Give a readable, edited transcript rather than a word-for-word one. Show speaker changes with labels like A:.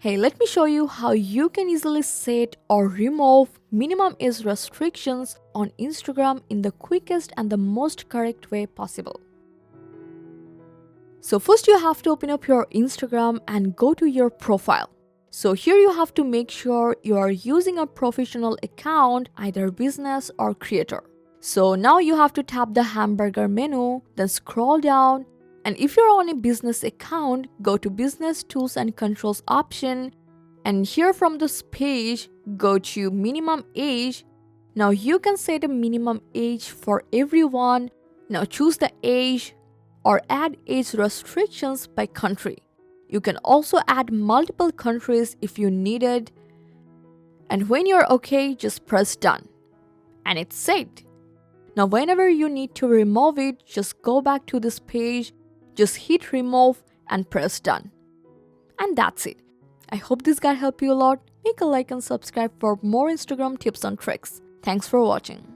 A: Hey, let me show you how you can easily set or remove minimum age restrictions on Instagram in the quickest and the most correct way possible. So first you have to open up your Instagram and go to your profile. So here you have to make sure you are using a professional account, either business or creator. So now you have to tap the hamburger menu, then scroll down, and if you're on a business account, go to business tools and controls option, and here from this page, go to minimum age. Now you can set a minimum age for everyone. Now choose the age or add age restrictions by country. You can also add multiple countries if you need it. And when you're okay, just press done. And it's set. Now whenever you need to remove it, just go back to this page, just hit remove and press done. And that's it. I hope this guide helped you a lot. Make a like and subscribe for more Instagram tips and tricks. Thanks for watching.